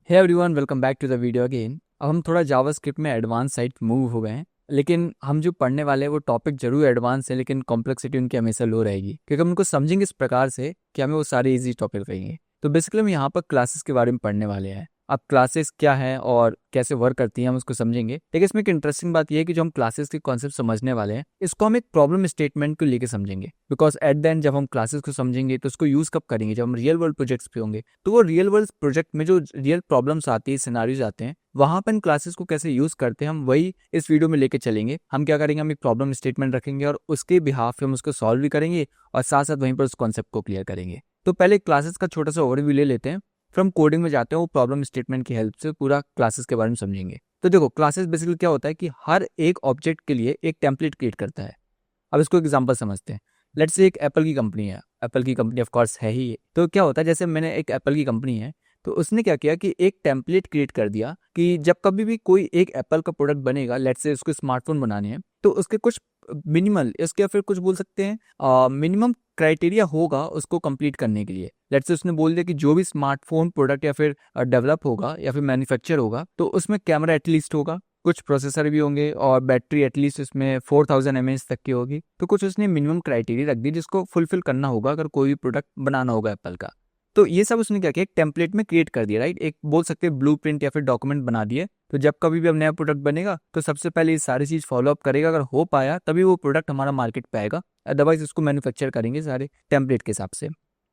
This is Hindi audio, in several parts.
Hey everyone, welcome back to the video again. अब हम थोड़ा जावास्क्रिप्ट में एडवांस साइड मूव हो गए हैं, लेकिन हम जो पढ़ने वाले हैं वो टॉपिक जरूर एडवांस है, लेकिन कॉम्प्लेक्सिटी उनकी हमेशा लो रहेगी क्योंकि हम उनको समझेंगे इस प्रकार से कि हमें वो सारे इजी टॉपिक रहेंगे। तो बेसिकली हम यहाँ पर क्लासेस के बारे में पढ़ने वाले हैं। अब क्लासेस क्या है और कैसे वर्क करती हैं हम उसको समझेंगे, लेकिन इसमें एक इंटरेस्टिंग बात यह है कि जो हम क्लासेस के कॉन्सेप्ट समझने वाले हैं इसको हम एक प्रॉब्लम स्टेटमेंट को लेके समझेंगे। बिकॉज एट द एंड जब हम क्लासेस को समझेंगे तो उसको यूज कब करेंगे, जब हम रियल वर्ल्ड प्रोजेक्ट्स पे होंगे। तो वो रियल वर्ल्ड प्रोजेक्ट में जो रियल प्रॉब्लम्स आती है, सिनारियोज आते हैं, वहां पर इन क्लासेस को कैसे यूज करते हैं हम वही इस वीडियो में लेके चलेंगे। हम क्या करेंगे, हम एक प्रॉब्लम स्टेटमेंट रखेंगे और उसके बिहाफ पे हम उसको सॉल्व भी करेंगे और साथ साथ वहीं पर उस कॉन्सेप्ट को क्लियर करेंगे। तो पहले क्लासेस का छोटा सा ओवरव्यू ले लेते हैं, फिर हम कोडिंग में जाते हैं, वो प्रॉब्लम स्टेटमेंट की हेल्प से पूरा क्लासेस के बारे में समझेंगे। तो देखो, क्लासेस बेसिकली क्या होता है कि हर एक ऑब्जेक्ट के लिए एक टेम्पलेट क्रिएट करता है। अब इसको एग्जांपल समझते हैं। लेट्स से एक एप्पल की कंपनी है, एप्पल की कंपनी ऑफ कोर्स है ही। तो क्या होता है, जैसे मैंने एक एप्पल की कंपनी है तो उसने क्या किया कि एक टेम्पलेट क्रिएट कर दिया कि जब कभी भी कोई एक एप्पल का प्रोडक्ट बनेगा, लेट्स से उसको स्मार्टफोन बनाने हैं, तो उसके कुछ मिनिमल, इसके फिर कुछ बोल सकते हैं मिनिमम क्राइटेरिया होगा उसको कंप्लीट करने के लिए। लेट्स से उसने बोल दिया कि जो भी स्मार्टफोन प्रोडक्ट या फिर डेवलप होगा या फिर मैन्युफैक्चर होगा तो उसमें कैमरा एटलीस्ट होगा, कुछ प्रोसेसर भी होंगे और बैटरी एटलीस्ट इसमें 4000 mAh तक की होगी। तो कुछ उसने मिनिमम क्राइटेरिया रख दी जिसको फुलफिल करना होगा अगर कोई भी प्रोडक्ट बनाना होगा एप्पल का। तो ये सब उसने क्या किया, एक टेम्पलेट में क्रिएट कर दिया, राइट। एक बोल सकते हैं ब्लूप्रिंट या फिर डॉक्यूमेंट बना दिए। तो जब कभी भी हम नया प्रोडक्ट बनेगा तो सबसे पहले ये सारी चीज फॉलो अप करेगा, अगर हो पाया तभी वो प्रोडक्ट हमारा मार्केट पे आएगा, अदरवाइज उसको मैन्युफैक्चर करेंगे सारे टेम्पलेट के हिसाब से।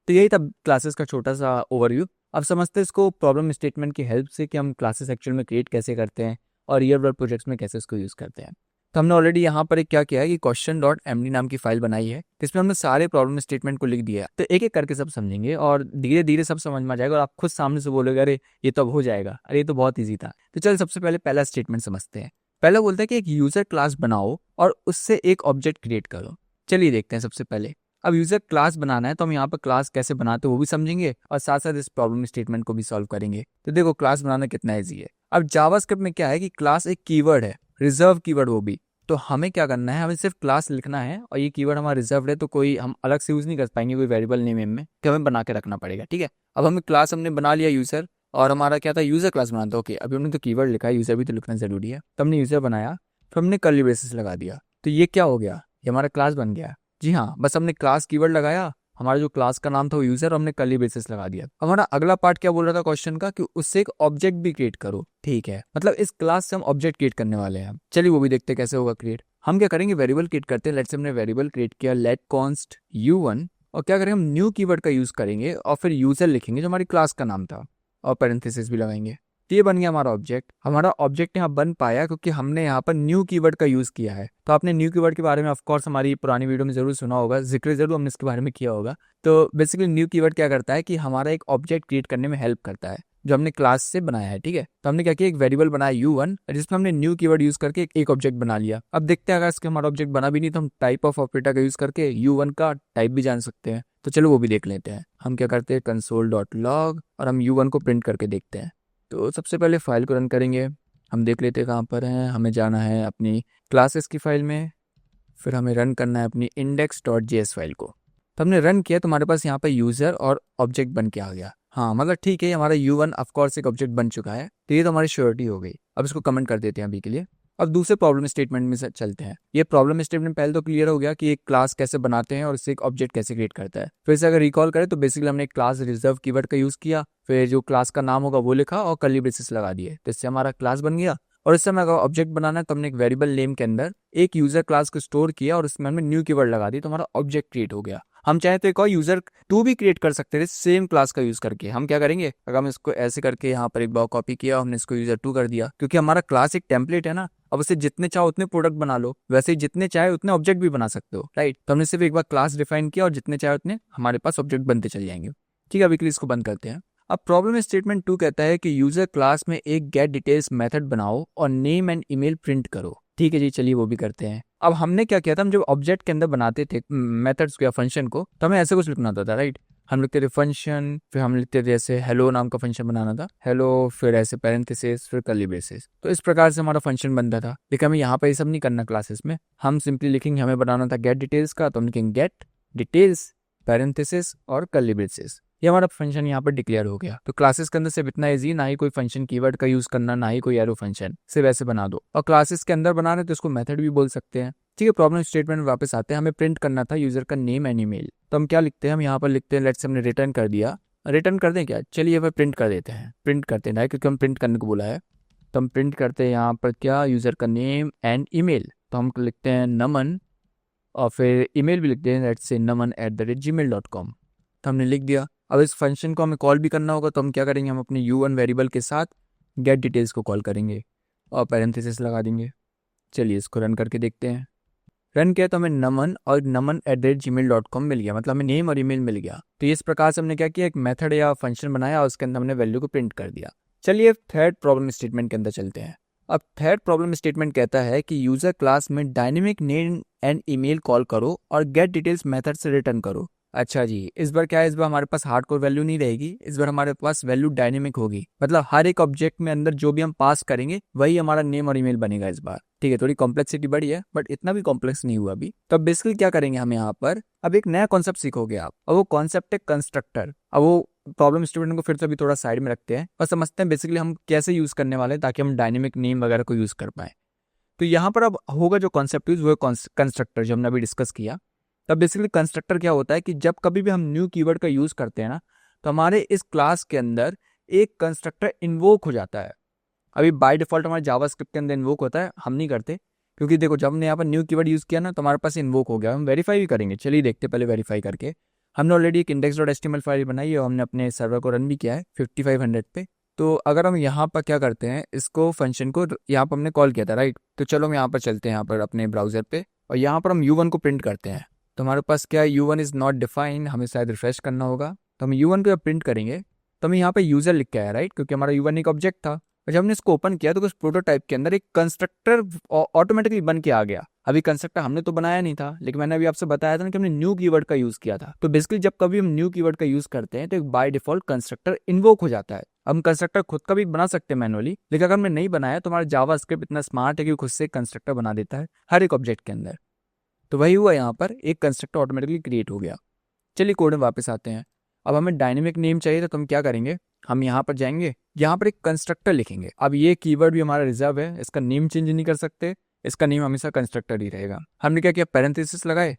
तो यही था क्लासेस का छोटा सा ओवरव्यू। अब समझते हैं इसको प्रॉब्लम स्टेटमेंट की हेल्प से कि हम क्लासेस एक्चुअल में क्रिएट कैसे करते हैं और रियल वर्ल्ड प्रोजेक्ट्स में कैसे इसको यूज करते हैं। तो हमने ऑलरेडी यहाँ पर एक क्या किया है कि question.md नाम की फाइल बनाई है, जिसमें हमने सारे प्रॉब्लम स्टेटमेंट को लिख दिया है। तो एक एक करके सब समझेंगे और धीरे धीरे सब समझ में आ जाएगा और आप खुद सामने से बोलोगे अरे ये तो अब हो जाएगा, अरे ये तो बहुत ईजी था। तो चल सबसे पहले पहला स्टेटमेंट समझते हैं। पहला बोलता है कि एक यूजर क्लास बनाओ और उससे एक ऑब्जेक्ट क्रिएट करो। चलिए देखते हैं सबसे पहले। अब यूजर क्लास बनाना है तो हम यहाँ पर क्लास कैसे बनाते हैं वो भी समझेंगे और साथ साथ इस प्रॉब्लम स्टेटमेंट को भी सॉल्व करेंगे। तो देखो, क्लास बनाना कितना ईजी है। अब जावास्क्रिप्ट में क्या है कि क्लास एक कीवर्ड है, रिजर्व कीवर्ड वो भी। तो हमें क्या करना है, हमें सिर्फ क्लास लिखना है और ये कीवर्ड हमारा रिजर्व है, तो कोई हम अलग से यूज नहीं कर पाएंगे कोई वेरिएबल नेम में, कि हमें बना के रखना पड़ेगा। ठीक है, अब हमें क्लास हमने बना लिया यूजर, और हमारा क्या था, यूजर क्लास बनाना था। ओके, अभी हमने तो कीवर्ड लिखा है, यूजर भी तो लिखना जरूरी है। तो हमने यूजर बनाया, फिर हमने कर्ली ब्रेसेस लगा दिया। तो ये क्या हो गया, ये हमारा क्लास बन गया। जी हाँ, बस हमने क्लास कीवर्ड लगाया, हमारा जो क्लास का नाम था वो यूजर, हमने कर्ली ब्रेसेस लगा दिया। हमारा अगला पार्ट क्या बोल रहा था क्वेश्चन का, कि उससे एक ऑब्जेक्ट भी क्रिएट करो। ठीक है, मतलब इस क्लास से हम ऑब्जेक्ट क्रिएट करने वाले हैं। चलिए वो भी देखते हैं कैसे होगा क्रिएट। हम क्या करेंगे, वेरिएबल क्रिएट करते हैं। लेट्स से हमने वेरिएबल क्रिएट किया लेट कॉन्स्ट u1, और क्या करेंगे, हम न्यू कीवर्ड का यूज करेंगे और फिर यूजर लिखेंगे जो हमारी क्लास का नाम था, और पैरेंथेसिस भी लगाएंगे। तो ये बन गया हमारा ऑब्जेक्ट। हमारा ऑब्जेक्ट यहाँ बन पाया क्योंकि हमने यहाँ पर न्यू कीवर्ड का यूज किया है। तो आपने न्यू कीवर्ड के बारे में ऑफकोर्स हमारी पुरानी वीडियो में जरूर सुना होगा, जिक्र जरूर हमने इसके बारे में किया होगा। तो बेसिकली न्यू कीवर्ड क्या करता है कि हमारा एक ऑब्जेक्ट क्रिएट करने में हेल्प करता है जो हमने क्लास से बनाया है। ठीक है, तो हमने क्या किया, एक वेरिएबल बनाया u1 जिसमें हमने न्यू कीवर्ड यूज करके एक ऑब्जेक्ट बना लिया। अब देखते हैं अगर इसके हमारा ऑब्जेक्ट बना भी नहीं तो हम टाइप ऑफ ऑपरेटर का यूज करके u1 का टाइप भी जान सकते हैं। तो चलो वो भी देख लेते हैं। हम क्या करते हैं, console.log, और हम u1 को प्रिंट करके देखते हैं। तो सबसे पहले फाइल को रन करेंगे। हम देख लेते हैं कहाँ पर है, हमें जाना है अपनी क्लासेस की फाइल में, फिर हमें रन करना है अपनी index.js फाइल को। तो हमने रन किया तो हमारे पास यहाँ पर यूजर और ऑब्जेक्ट बन के आ गया। हाँ मतलब ठीक है, हमारा u1 ऑफकोर्स एक ऑब्जेक्ट बन चुका है, तो ये तो हमारी श्योरिटी हो गई। अब इसको कमेंट कर देते हैं अभी के लिए। अब दूसरे प्रॉब्लम स्टेटमेंट में से चलते हैं। ये प्रॉब्लम स्टेटमेंट पहले तो क्लियर हो गया कि एक क्लास कैसे बनाते हैं और इससे एक ऑब्जेक्ट कैसे क्रिएट करता है। फिर से अगर रिकॉल करें तो बेसिकली हमने क्लास रिजर्व कीवर्ड का यूज किया, फिर जो क्लास का नाम होगा वो लिखा और कर्ली ब्रेसेस लगा दिए, तो इससे हमारा क्लास बन गया। और इस समय अगर ऑब्जेक्ट बनाना है तो हमने एक वेरिएबल नेम के अंदर एक यूजर क्लास को स्टोर किया और उसमें हमने न्यू कीवर्ड लगा दी, तो हमारा ऑब्जेक्ट क्रिएट हो गया। हम चाहे तो एक और यूजर 2 भी क्रिएट कर सकते थे सेम क्लास का यूज करके। हम क्या करेंगे, अगर हम इसको ऐसे करके यहाँ पर एक बार कॉपी किया, हमने इसको यूजर 2 कर दिया, क्योंकि हमारा क्लास एक टेम्पलेट है ना। अब उसे जितने चाहो उतने प्रोडक्ट बना लो, वैसे ही जितने चाहे उतने ऑब्जेक्ट भी बना सकते हो, राइट। तो हमने सिर्फ एक बार क्लास डिफाइन किया और जितने चाहे उतने हमारे पास ऑब्जेक्ट बनते चल जाएंगे। ठीक है, अभी के लिए इसको बंद करते हैं। अब प्रॉब्लम स्टेटमेंट 2 कहता है कि यूजर क्लास में एक गेट डिटेल्स मेथड बनाओ और नेम एंड ईमेल प्रिंट करो। ठीक है जी, चलिए वो भी करते हैं। अब हमने क्या किया था, हम जब ऑब्जेक्ट के अंदर बनाते थे मेथड्स को या फंक्शन को, तो हमें ऐसे कुछ लिखना होता था, राइट। हम लिखते थे फंक्शन, फिर हम लिखते थे ऐसे हेलो नाम का फंक्शन बनाना था, हेलो, फिर ऐसे पैरेंथेसिस, फिर कर्ली ब्रेसेस। तो इस प्रकार से हमारा फंक्शन बनता था। लेकिन हमें यहाँ पर ये सब नहीं करना क्लासेस में। हम सिंपली लिखेंगे, हमें बनाना था गेट डिटेल्स का, तो हम लिखेंगे गेट डिटेल्स पैरेंथेसिस और कर्ली ब्रेसेस। ये हमारा फंक्शन यहाँ पर डिक्लेयर हो गया। तो क्लासेस के अंदर सिर्फ इतना इजी, ना ही कोई फंक्शन कीवर्ड का यूज करना, ना ही कोई एरो फंक्शन, सिर्फ ऐसे बना दो। और क्लासेस के अंदर बना रहे तो इसको मेथड भी बोल सकते हैं। ठीक है, प्रॉब्लम स्टेटमेंट में वापस आते हैं। हमें प्रिंट करना था यूजर का नेम एंड ईमेल, तो हम क्या लिखते हैं, हम यहाँ पर लिखते हैं लेट्स से हमने रिटर्न कर दिया। रिटर्न कर दें क्या, चलिए वह प्रिंट कर देते हैं। प्रिंट करते हैं क्योंकि हम प्रिंट करने को बोला है, तो हम प्रिंट करते हैं यहाँ पर क्या, यूजर का नेम एंड ईमेल। तो हम लिखते हैं नमन, और फिर ईमेल भी लिखते हैं लेट्स से naman@gmail.com। तो हमने लिख दिया। अब इस फंक्शन को हमें कॉल भी करना होगा, तो हम क्या करेंगे, हम अपने u1 वेरिएबल के साथ गेट डिटेल्स को कॉल करेंगे और पैरेंथेसिस लगा देंगे। चलिए इसको रन करके देखते हैं। रन किया तो हमें नमन और naman@gmail.com मिल गया, मतलब हमें नेम और ईमेल मिल गया। तो इस प्रकार से हमने क्या किया, एक मेथड या फंक्शन बनाया और उसके अंदर हमने वैल्यू को प्रिंट कर दिया। चलिए थर्ड प्रॉब्लम स्टेटमेंट के अंदर चलते हैं। अब थर्ड प्रॉब्लम स्टेटमेंट कहता है कि यूजर क्लास में dynamic name and email call करो और गेट डिटेल्स मेथड से रिटर्न करो। अच्छा जी, इस बार क्या है, इस बार हमारे पास हार्डकोर वैल्यू नहीं रहेगी, इस बार हमारे पास वैल्यू डायनेमिक होगी। मतलब हर एक ऑब्जेक्ट में अंदर जो भी हम पास करेंगे वही हमारा नेम और ईमेल बनेगा इस बार। ठीक है, थोड़ी कॉम्प्लेक्सिटी बढ़ी है बट इतना भी कॉम्प्लेक्स नहीं हुआ अभी। तो बेसिकली क्या करेंगे हम यहाँ पर, अब एक नया कॉन्सेप्ट सीखोगे आप, और वो कॉन्सेप्ट है कंस्ट्रक्टर। अब वो प्रॉब्लम स्टेटमेंट को फिर से अभी थोड़ा साइड में रखते हैं और समझते हैं बेसिकली हम कैसे यूज करने वाले हैं ताकि हम डायनेमिक नेम वगैरह को यूज कर पाए। तो यहाँ पर अब होगा जो कॉन्सेप्ट यूज, वो कंस्ट्रक्टर जो हमने अभी डिस्कस किया। तब बेसिकली कंस्ट्रक्टर क्या होता है कि जब कभी भी हम न्यू कीवर्ड का यूज करते हैं ना, तो हमारे इस क्लास के अंदर एक कंस्ट्रक्टर इन्वोक हो जाता है। अभी बाय डिफॉल्ट हमारे जावास्क्रिप्ट के अंदर इन्वोक होता है, हम नहीं करते, क्योंकि देखो जब हमने यहाँ पर न्यू कीवर्ड यूज किया ना तो हमारे पास इन्वोक हो गया। हम वेरीफाई भी करेंगे, चलिए देखते पहले वेरीफाई करके। हमने ऑलरेडी एक index.html फाइल बनाई है और हमने अपने सर्वर को रन भी किया है 5500 पे। तो अगर हम यहाँ पर क्या करते हैं, इसको फंक्शन को यहाँ पर हमने कॉल किया था राइट। तो चलो हम यहाँ पर चलते हैं, यहाँ पर अपने ब्राउजर पे, और यहाँ पर हम u1 को प्रिंट करते हैं। तो हमारे पास क्या है, u1 इज नॉट डिफाइंड, हमें शायद रिफ्रेश करना होगा। तो हम u1 को जब प्रिंट करेंगे तो हमें यहाँ पे यूजर लिख के आया राइट, क्योंकि हमारा u1 एक ऑब्जेक्ट था। और जब हमने इसको ओपन किया तो कुछ प्रोटोटाइप के अंदर एक कंस्ट्रक्टर ऑटोमेटिकली बन के आ गया। अभी कंस्ट्रक्टर हमने तो बनाया नहीं था, लेकिन मैंने अभी आपसे बताया था ना कि हमने न्यू कीवर्ड का यूज किया था। तो बेसिकली जब कभी हम न्यू कीवर्ड का यूज करते हैं तो एक बाय डिफॉल्ट कंस्ट्रक्टर इन्वोक हो जाता है। हम कंस्ट्रक्टर खुद का भी बना सकते हैं मैनुअली, लेकिन अगर हमने नहीं बनाया तो हमारा जावास्क्रिप्ट इतना स्मार्ट है कि खुद से कंस्ट्रक्टर बना देता है हर एक ऑब्जेक्ट के अंदर। तो वही हुआ, यहाँ पर एक कंस्ट्रक्टर ऑटोमेटिकली क्रिएट हो गया। चलिए कोड में वापस आते हैं। अब हमें डायनेमिक नेम चाहिए था, तो हम क्या करेंगे, हम यहाँ पर जाएंगे, यहाँ पर एक कंस्ट्रक्टर लिखेंगे। अब ये कीवर्ड भी हमारा रिजर्व है, इसका नेम चेंज नहीं कर सकते, इसका नेम हमेशा कंस्ट्रक्टर ही रहेगा। हमने क्या किया, पैरेंथेसिस लगाए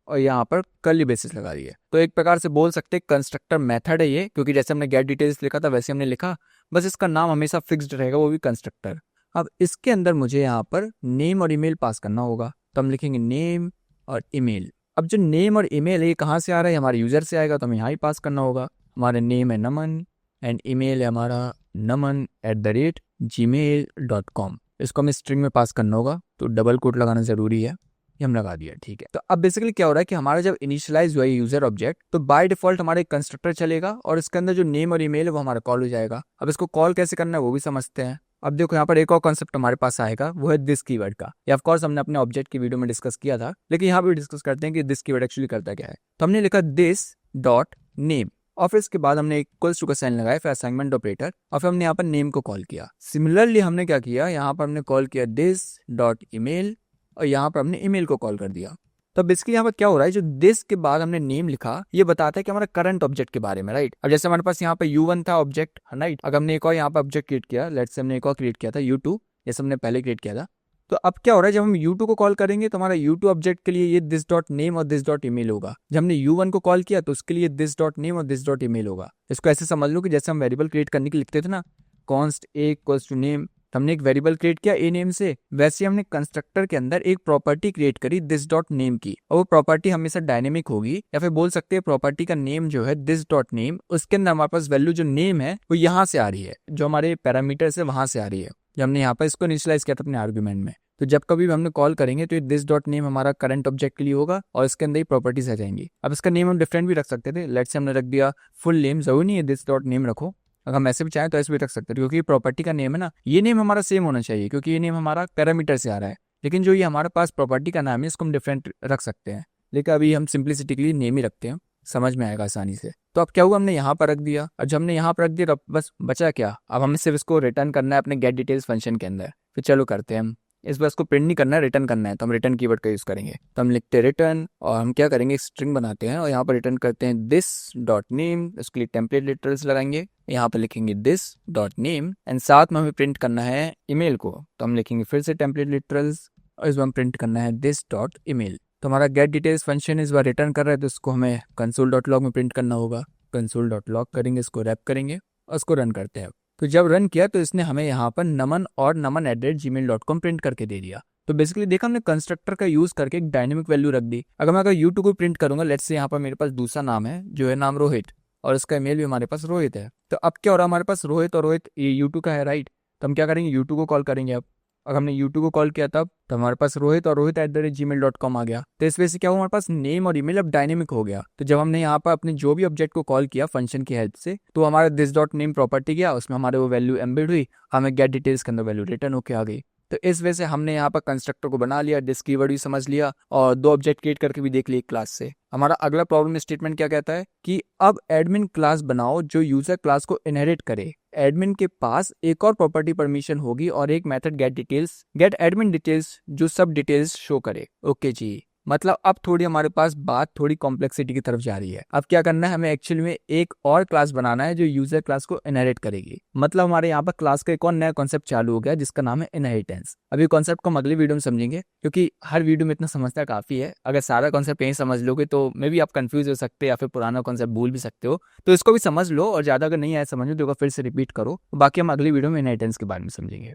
और यहाँ पर कर्ली ब्रेसेस लगा दिए। तो एक प्रकार से बोल सकते हैं कंस्ट्रक्टर मेथड है ये, क्योंकि जैसे हमने गेट डिटेल्स लिखा था वैसे हमने लिखा, बस इसका नाम हमेशा फिक्स्ड रहेगा, वो भी कंस्ट्रक्टर। अब इसके अंदर मुझे यहाँ पर नेम और ईमेल पास करना होगा, तो हम लिखेंगे नेम और ईमेल। अब जो नेम और ईमेल है ये कहाँ से आ रहा है, हमारे यूजर से आएगा, तो हमें यहाँ ही पास करना होगा। हमारा नेम है नमन एंड ईमेल है हमारा naman@gmail.com। इसको हमें स्ट्रिंग में पास करना होगा, तो डबल कोट लगाना जरूरी है, ये हम लगा दिया। ठीक है, तो अब बेसिकली क्या हो रहा है कि हमारा जब इनिशियलाइज हुआ है यूजर ऑब्जेक्ट, तो बाय डिफॉल्ट हमारे कंस्ट्रक्टर चलेगा और इसके अंदर जो नेम और ईमेल है वो हमारा कॉल हो जाएगा। अब इसको कॉल कैसे करना है वो भी समझते हैं। अब देखो यहाँ पर एक और कॉन्सेप्ट हमारे पास आएगा, वो है दिस कीवर्ड का। ये ऑफ कोर्स हमने अपने ऑब्जेक्ट की वीडियो में डिस्कस किया था, लेकिन यहाँ पे डिस्कस करते हैं कि दिस कीवर्ड एक्चुअली करता क्या है। तो हमने लिखा दिस डॉट नेम, और फिर इसके बाद हमने इक्वल्स टू का साइन लगाया, फिर असाइनमेंट ऑपरेटर, और फिर हमने यहाँ पर नेम को कॉल किया। सिमिलरली हमने क्या किया, यहाँ पर हमने कॉल किया दिस डॉट ईमेल, और यहाँ पर हमने ईमेल को कॉल कर दिया। तो बेसिकली यहाँ पर क्या हो रहा है, जो दिस के बाद हमने नेम लिखा, ये बताता है कि हमारा करंट ऑब्जेक्ट के बारे में राइट। अब जैसे हमारे पास यहाँ पे u1 था ऑब्जेक्ट राइट, अगर हमने एक और यहाँ पर ऑब्जेक्ट क्रिएट किया, लेट्स से हमने एक और क्रिएट किया था u2, जैसे हमने पहले क्रिएट किया था। तो अब क्या हो रहा है, जब हम u2 को कॉल करेंगे तो हमारा u2 ऑब्जेक्ट के लिए ये दिस डॉट नेम और दिस डॉट ईमेल होगा। जब हमने u1 को कॉल किया तो उसके लिए दिस डॉट नेम और दिस डॉट ईमेल होगा। इसको ऐसे समझ लो कि जैसे हम वेरिएबल क्रिएट करने के लिखते थे ना, const a equals to name, हमने एक वेरिएबल क्रिएट किया ए नेम से, वैसे हमने कंस्ट्रक्टर के अंदर एक प्रॉपर्टी क्रिएट करी दिस डॉट नेम की, और वो प्रॉपर्टी हमेशा डायनेमिक होगी, या फिर बोल सकते हैं प्रॉपर्टी का नेम जो है दिस डॉट नेम, उसके अंदर हमारे पास वैल्यू जो नेम है वो यहाँ से आ रही है, जो हमारे पैरामीटर्स है वहां से आ रही है। जब हमने यहाँ पर इसको इनिशियलाइज किया था अपने आर्ग्यूमेंट में, तो जब कभी भी हमने कॉल करेंगे तो ये दिस डॉट नेम हमारा करंट ऑब्जेक्ट के लिए होगा और इसके अंदर ही प्रॉपर्टीज आ जाएंगी। अब इसका नेम हम डिफरेंट भी रख सकते थे, लेट्स से हमने रख दिया फुल नेम, जरूरी नहीं है दिस डॉट नेम रखो, अगर हम ऐसे भी चाहें तो ऐसे भी रख सकते हैं, क्योंकि प्रॉपर्टी का नेम है ना, ये नेम हमारा सेम होना चाहिए क्योंकि ये नेम हमारा पैरामीटर से आ रहा है। लेकिन जो ये हमारे पास प्रॉपर्टी का नाम है इसको हम डिफरेंट रख सकते हैं, लेकिन अभी हम सिंप्लिसिटी के लिए नेम ही रखते हैं, समझ में आएगा आसानी से। तो अब क्या हुआ, हमने यहाँ पर रख दिया, और जब हमने यहाँ पर रख दिया बस बचा क्या, अब हमें सिर्फ इसको रिटर्न करना है अपने गेट डिटेल्स फंक्शन के अंदर। फिर चलो करते हैं हम, इस बार इसको प्रिंट नहीं करना है, रिटर्न करना है, तो हम रिटर्न कीवर्ड का यूज़ करेंगे। तो हम लिखते हैं रिटर्न और हम क्या करेंगे, स्ट्रिंग बनाते हैं और यहाँ पर रिटर्न करते हैं दिस डॉट नेम। उसके लिए टेम्पलेट लिटरल्स लगाएंगे, यहाँ पर लिखेंगे दिस डॉट नेम एंड साथ में हमें प्रिंट करना है ईमेल को, तो हम लिखेंगे फिर से टेम्पलेट लिटरल्स और इस बार हम प्रिंट करना है दिस डॉट ईमेल। तो हमारा गेट डिटेल्स फंक्शन इस बार रिटर्न कर रहा है, तो इसको हमें कंसोल डॉट लॉग में प्रिंट करना होगा। कंसोल डॉट लॉग करेंगे, इसको रैप करेंगे और इसको रन करते हैं। तो जब रन किया तो इसने हमें यहाँ पर नमन और naman@gmail.com प्रिंट करके दे दिया। तो बेसिकली देखा हमने कंस्ट्रक्टर का यूज करके एक डायनेमिक वैल्यू रख दी। अगर मैं U2 को प्रिंट करूंगा, लेट्स से यहाँ पर मेरे पास दूसरा नाम है जो है नाम रोहित और इसका ईमेल भी हमारे पास रोहित है। तो अब क्या हो रहा है, हमारे पास रोहित और रोहित ये U2 का है, राइट। तो हम क्या करेंगे, U2 को कॉल करेंगे। अब अगर हमने U2 को कॉल किया तब तो हमारे पास रोहित और रोहित@gmail.com आ गया। तो इस वजह से क्या हुआ, हमारे पास नेम और ईमेल अब डायनेमिक हो गया। तो जब हमने यहाँ पर अपने जो भी ऑब्जेक्ट को कॉल किया फंक्शन की हेल्प से, तो हमारा दिस डॉट नेम प्रॉपर्टी गया, उसमें हमारे वो वैल्यू एम्बेड हुई, हमें गेट डिटेल्स के अंदर वैल्यू रिटर्न होके आ गई। तो इस वजह से हमने यहाँ पर कंस्ट्रक्टर को बना लिया, दिस कीवर्ड भी समझ लिया और दो ऑब्जेक्ट क्रिएट करके भी देख लिए क्लास से। हमारा अगला प्रॉब्लम स्टेटमेंट क्या कहता है कि अब एडमिन क्लास बनाओ जो यूजर क्लास को इनहेरिट करे। एडमिन के पास एक और प्रॉपर्टी परमिशन होगी और एक मेथड गेट एडमिन डिटेल्स जो सब डिटेल्स शो करे। ओके जी, मतलब अब थोड़ी हमारे पास बात थोड़ी कॉम्प्लेक्सिटी की तरफ जा रही है। अब क्या करना है, हमें एक्चुअली में एक और क्लास बनाना है जो यूजर क्लास को इनहेरिट करेगी। मतलब हमारे यहाँ पर क्लास का एक और नया कॉन्सेप्ट चालू हो गया जिसका नाम है इनहेरिटेंस। अभी कॉन्सेप्ट को हम अगली वीडियो में समझेंगे क्योंकि हर वीडियो में इतना समझना काफी है। अगर सारा कॉन्सेप्ट यहीं समझ लोगे तो मे भी आप कंफ्यूज हो सकते हैं या फिर पुराना कॉन्सेप्ट भूल भी सकते हो। तो इसको भी समझ लो और ज्यादा अगर नहीं आया समझ लो तो फिर से रिपीट करो। बाकी हम अगली वीडियो में इनहेरिटेंस के बारे में समझेंगे।